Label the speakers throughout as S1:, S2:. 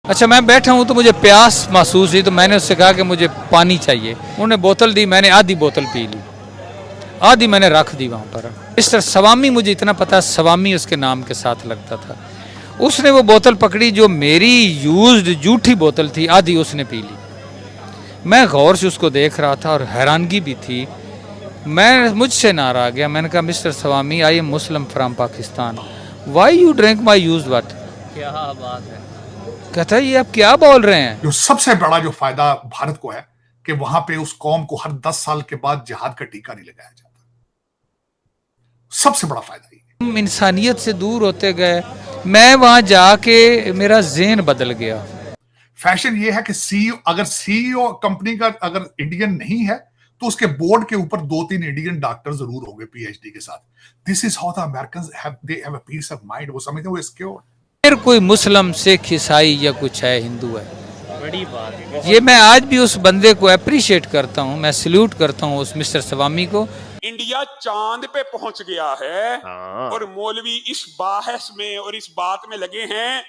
S1: अच्छा, मैं बैठा हूँ तो मुझे प्यास महसूस हुई तो मैंने उससे कहा कि मुझे पानी चाहिए। उन्होंने बोतल दी, मैंने आधी बोतल पी ली, आधी मैंने रख दी वहाँ पर। मिस्टर सवामी, मुझे इतना पता, सवामी उसके नाम के साथ लगता था। उसने वो बोतल पकड़ी जो मेरी यूज्ड जूठी बोतल थी, आधी उसने पी ली। मैं गौर से उसको देख रहा था और हैरानगी भी थी। मैं मुझसे नाराज़ गया। मैंने कहा, mister Swami, I am Muslim from Pakistan, why you drink my used water.
S2: क्या बात है।
S1: कहता है, ये आप क्या बोल रहे हैं।
S3: जो सबसे बड़ा जो फायदा भारत को है कि वहां पे उस कौम को हर 10 साल के बाद जिहाद का टीका नहीं लगाया जाता। सबसे बड़ा फायदा ये।
S1: हम इंसानियत से दूर होते गए। मैं वहां जाके मेरा ज़हन बदल गया।
S3: फैशन ये है कि सीईओ कंपनी का अगर इंडियन नहीं है तो उसके बोर्ड के ऊपर 2-3 इंडियन डॉक्टर जरूर होंगे पीएचडी के साथ। This is how the Americans have a piece of mind. वो समझते हैं वो सिक्योर।
S1: फिर कोई मुस्लिम, सिख, ईसाई या कुछ है, हिंदू है,
S2: बड़ी बात है।
S1: ये मैं आज भी उस बंदे को अप्रिशिएट करता हूँ, मैं सल्यूट करता हूँ उस मिस्टर सवामी को।
S4: इंडिया चांद पे पहुंच गया है और मौलवी इस बहस में और इस बात में लगे हैं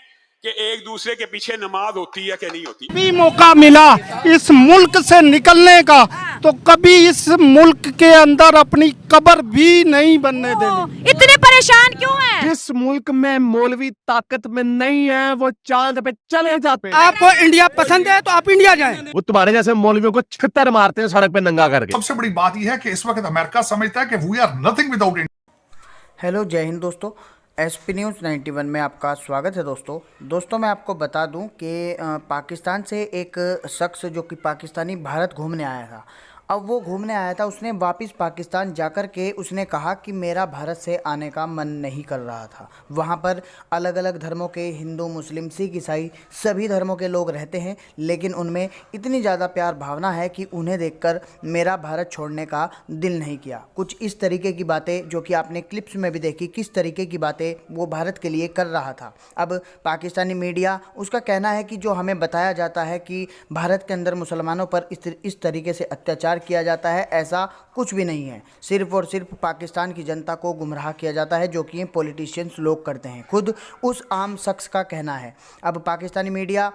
S4: कि एक दूसरे के पीछे नमाज होती है कि नहीं होती।
S5: भी मौका मिला इस मुल्क से निकलने का तो कभी इस मुल्क के अंदर अपनी कब्र भी नहीं बनने देनी।
S6: इतने परेशान क्यों हैं?
S5: जिस मुल्क में मौलवी ताकत में नहीं है वो चांद पे चले जाते। आपको इंडिया पसंद है तो आप इंडिया जाएं।
S7: वो तुम्हारे जैसे मौलवियों को छितर मारते हैं सड़क पे नंगा करके।
S3: सबसे बड़ी बात यह है कि इस वक्त अमेरिका समझता है कि we are nothing without India.
S8: Hello, जय हिंद दोस्तों। एसपी न्यूज़ 91 में आपका स्वागत है दोस्तों मैं आपको बता दूं कि पाकिस्तान से एक शख्स जो कि पाकिस्तानी भारत घूमने आया था। अब वो घूमने आया था, उसने वापस पाकिस्तान जाकर के उसने कहा कि मेरा भारत से आने का मन नहीं कर रहा था। वहाँ पर अलग अलग धर्मों के, हिंदू, मुस्लिम, सिख, ईसाई सभी धर्मों के लोग रहते हैं, लेकिन उनमें इतनी ज़्यादा प्यार भावना है कि उन्हें देखकर मेरा भारत छोड़ने का दिल नहीं किया। कुछ इस तरीके की बातें जो कि आपने क्लिप्स में भी देखी, किस तरीके की बातें वो भारत के लिए कर रहा था। अब पाकिस्तानी मीडिया, उसका कहना है कि जो हमें बताया जाता है कि भारत के अंदर मुसलमानों पर इस तरीके से अत्याचार किया जाता है, ऐसा कुछ भी नहीं है। सिर्फ और सिर्फ पाकिस्तान की जनता को गुमराह किया जाता है, जो कि पॉलिटिशियंस लोग करते हैं। खुद उस आम शख्स का कहना है। अब पाकिस्तानी मीडिया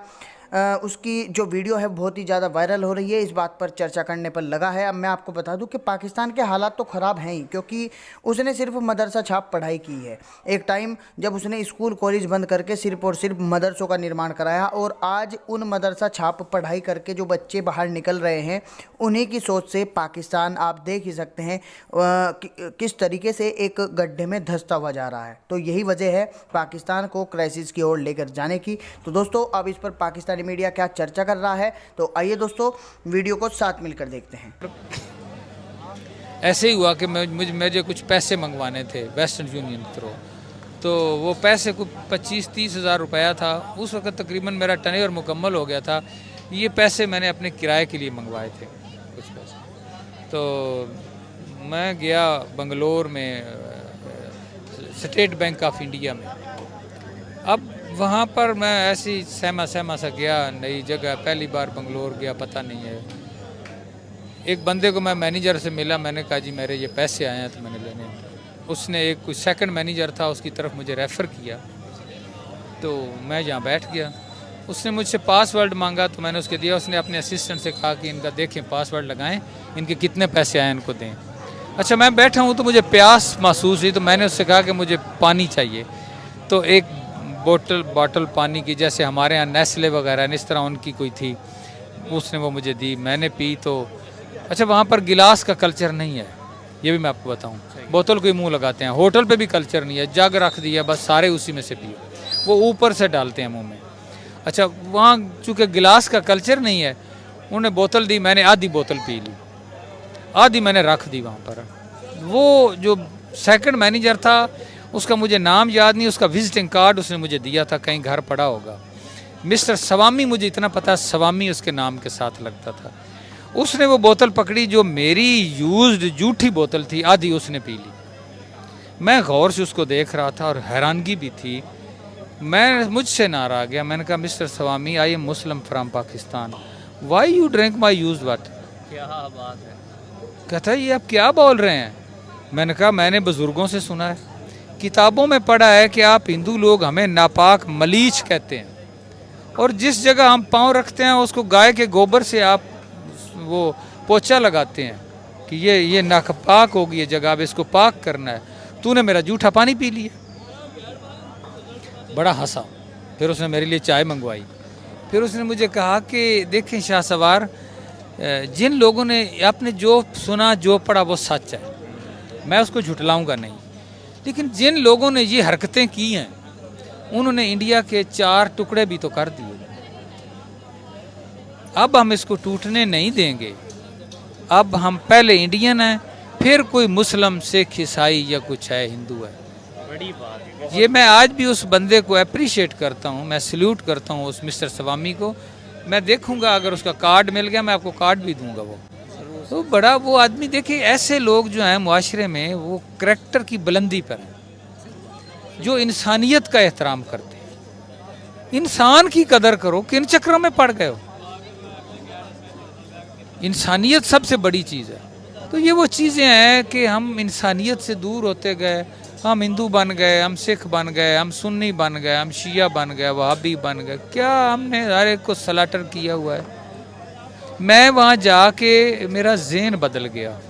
S8: उसकी जो वीडियो है बहुत ही ज़्यादा वायरल हो रही है, इस बात पर चर्चा करने पर लगा है। अब मैं आपको बता दूं कि पाकिस्तान के हालात तो ख़राब हैं ही, क्योंकि उसने सिर्फ मदरसा छाप पढ़ाई की है। एक टाइम जब उसने स्कूल कॉलेज बंद करके सिर्फ और सिर्फ मदरसों का निर्माण कराया, और आज उन मदरसा छाप पढ़ाई करके जो बच्चे बाहर निकल रहे हैं, उन्हीं की सोच से पाकिस्तान आप देख ही सकते हैं किस तरीके से एक गड्ढे में धंसता हुआ जा रहा है। तो यही वजह है पाकिस्तान को क्राइसिस की ओर लेकर जाने की। तो दोस्तों, अब इस पर पाकिस्तानी मीडिया क्या चर्चा कर रहा है, तो आइए दोस्तों वीडियो को साथ मिलकर देखते हैं।
S1: ऐसे ही हुआ कि मुझे कुछ पैसे मंगवाने थे वेस्टर्न यूनियन थ्रू, तो वो पैसे को 25-30 हज़ार रुपया था। उस वक्त तकरीबन मेरा टर्नओवर मुकम्मल हो गया था। ये पैसे मैंने अपने किराए के लिए मंगवाए थे कुछ पैसे। तो मैं गया बंगलोर में, स्टेट बैंक ऑफ इंडिया में। अब वहाँ पर मैं ऐसी सहमा सा गया, नई जगह, पहली बार बंगलोर गया, पता नहीं है। एक बंदे को मैं मैनेजर से मिला, मैंने कहा जी मेरे ये पैसे आए हैं तो मैंने लेने हैं। उसने एक कोई सेकंड मैनेजर था, उसकी तरफ मुझे रेफ़र किया, तो मैं यहाँ बैठ गया। उसने मुझसे पासवर्ड मांगा तो मैंने उसके दिया। उसने अपने असिस्टेंट से कहा कि इनका देखें, पासवर्ड लगाएं, इनके कितने पैसे आए इनको दें। अच्छा, मैं बैठा हूँ तो मुझे प्यास महसूस हुई तो मैंने उससे कहा कि मुझे पानी चाहिए। तो एक बॉटल पानी की, जैसे हमारे यहाँ नेस्ले वगैरह इस तरह उनकी कोई थी, उसने वो मुझे दी, मैंने पी। तो अच्छा, वहाँ पर गिलास का कल्चर नहीं है, ये भी मैं आपको बताऊँ। बोतल को ही मुँह लगाते हैं। होटल पे भी कल्चर नहीं है, जग रख दिया बस, सारे उसी में से पियो, वो ऊपर से डालते हैं मुँह में। अच्छा, वहाँ चूँकि गिलास का कल्चर नहीं है, उन्होंने बोतल दी, मैंने आधी बोतल पी ली, आधी मैंने रख दी वहाँ पर। वो जो सेकंड मैनेजर था, उसका मुझे नाम याद नहीं, उसका विजिटिंग कार्ड उसने मुझे दिया था, कहीं घर पड़ा होगा। मिस्टर सवामी, मुझे इतना पता, सवामी उसके नाम के साथ लगता था। उसने वो बोतल पकड़ी जो मेरी यूज्ड जूठी बोतल थी, आधी उसने पी ली। मैं गौर से उसको देख रहा था और हैरानगी भी थी। मैं मुझसे नाराज़ गया। मैंने कहा, mister Swami, I am Muslim from Pakistan, why you drink my used water.
S2: क्या बात है।
S1: कहता है, ये आप क्या बोल रहे हैं। मैंने कहा, मैंने बुज़ुर्गों से सुना है, किताबों में पढ़ा है कि आप हिंदू लोग हमें नापाक मलीच कहते हैं, और जिस जगह हम पाँव रखते हैं उसको गाय के गोबर से आप वो पोछा लगाते हैं कि ये नापाक होगी ये जगह, अब इसको पाक करना है। तूने मेरा जूठा पानी पी लिया। बड़ा हंसा। फिर उसने मेरे लिए चाय मंगवाई। फिर उसने मुझे कहा कि देखें शाह सवार, जिन लोगों ने आपने जो सुना जो पढ़ा वो सच है, मैं उसको झुटलाऊंगा नहीं, लेकिन जिन लोगों ने ये हरकतें की हैं उन्होंने इंडिया के 4 टुकड़े भी तो कर दिए। अब हम इसको टूटने नहीं देंगे। अब हम पहले इंडियन हैं, फिर कोई मुस्लिम, सिख, ईसाई या कुछ है, हिंदू है।
S2: बड़ी बात है।
S1: ये मैं आज भी उस बंदे को अप्रिशिएट करता हूँ, मैं सल्यूट करता हूँ उस मिस्टर स्वामी को। मैं देखूंगा अगर उसका कार्ड मिल गया मैं आपको कार्ड भी दूंगा। वो तो बड़ा वो आदमी, देखिए ऐसे लोग जो हैं मुआशरे में वो करैक्टर की बुलंदी पर हैं, जो इंसानियत का एहतराम करते हैं। इंसान की कदर करो, किन चक्रों में पड़ गए हो? इंसानियत सबसे बड़ी चीज़ है। तो ये वो चीज़ें हैं कि हम इंसानियत से दूर होते गए। हम हिंदू बन गए, हम सिख बन गए, हम सुन्नी बन गए, हम शिया बन गए, वहाबी बन गए। क्या हमने हर एक को सलाटर किया हुआ है। मैं वहाँ जाके मेरा ज़हन बदल गया।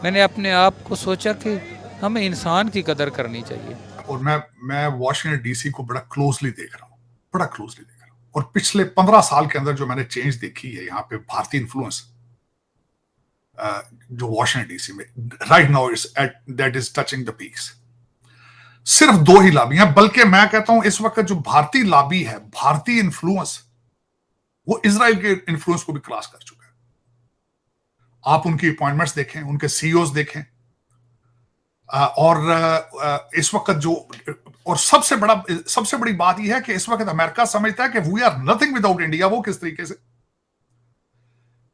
S1: मैंने अपने आप को सोचा कि हमें इंसान की कदर करनी चाहिए।
S3: और मैं वॉशिंगटन डीसी को बड़ा क्लोजली देख रहा हूँ, बड़ा क्लोजली देख रहा हूँ। और पिछले 15 साल के अंदर जो मैंने चेंज देखी है यहाँ पे भारतीय इन्फ्लुएंस जो वॉशिंगटन डीसी में right now is that is touching the peaks. सिर्फ 2 ही लॉबी हैं, बल्कि मैं कहता हूं इस वक्त जो भारतीय लॉबी है, भारतीय इन्फ्लुएंस, वो इजराइल के इन्फ्लुएंस को भी क्रॉस कर चुका है। आप उनकी अपॉइंटमेंट्स देखें, उनके सीईओज देखें, और इस वक्त जो, और सबसे बड़ी बात यह है कि इस वक्त अमेरिका समझता है कि we are nothing without India. वो किस तरीके से?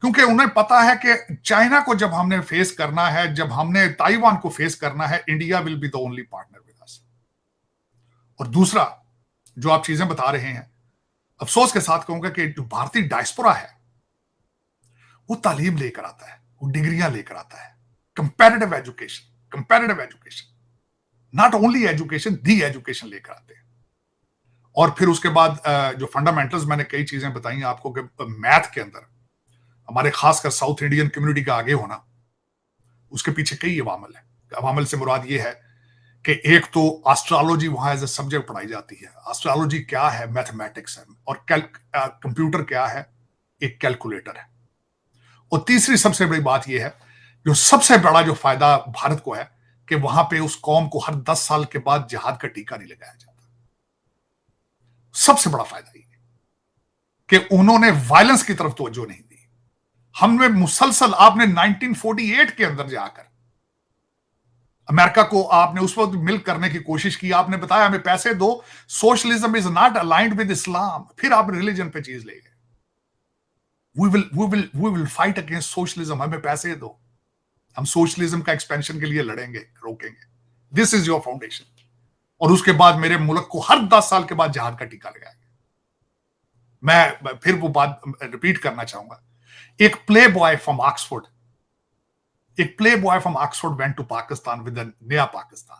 S3: क्योंकि उन्हें पता है कि चाइना को जब हमने फेस करना है, जब हमने ताइवान को फेस करना है, India will be the only partner with us. और दूसरा जो आप चीजें बता रहे हैं, अफसोस के साथ कहूंगा कि जो भारतीय डायस्पोरा है वो तालीम लेकर आता है, वो डिग्रियां लेकर आता है, comparative education, not only education, the education लेकर आते हैं। और फिर उसके बाद जो फंडामेंटल्स, मैंने कई चीजें बताई आपको कि मैथ के अंदर हमारे खासकर साउथ इंडियन कम्युनिटी का आगे होना, उसके पीछे कई अवामल है। अवामल से मुराद ये है कि एक तो एस्ट्रोलॉजी वहां एज ए सब्जेक्ट पढ़ाई जाती है। एस्ट्रोलॉजी क्या है? मैथमेटिक्स है। और कंप्यूटर क्या है? एक कैलकुलेटर है। और तीसरी सबसे बड़ी बात यह है, जो सबसे बड़ा जो फायदा भारत को है, कि वहां पे उस कौम को हर 10 साल के बाद जिहाद का टीका नहीं लगाया जाता। सबसे बड़ा फायदा ये कि उन्होंने वायलेंस की तरफ तवज्जो नहीं दी। हमने मुसलसल, आपने 1948 के अंदर जाकर अमेरिका को आपने उस वक्त मिल करने की कोशिश की। आपने बताया हमें पैसे दो, socialism is not aligned with Islam. फिर आप रिलीजन पे चीज ले गए। We will fight against socialism, हमें पैसे दो, हम सोशलिज्म का एक्सपेंशन के लिए लड़ेंगे, रोकेंगे। This is your foundation. और उसके बाद मेरे मुल्क को हर 10 साल के बाद जिहाद का टीका लगाएंगे। मैं फिर वो बात रिपीट करना चाहूंगा। एक playboy from Oxford went to Pakistan with नया पाकिस्तान।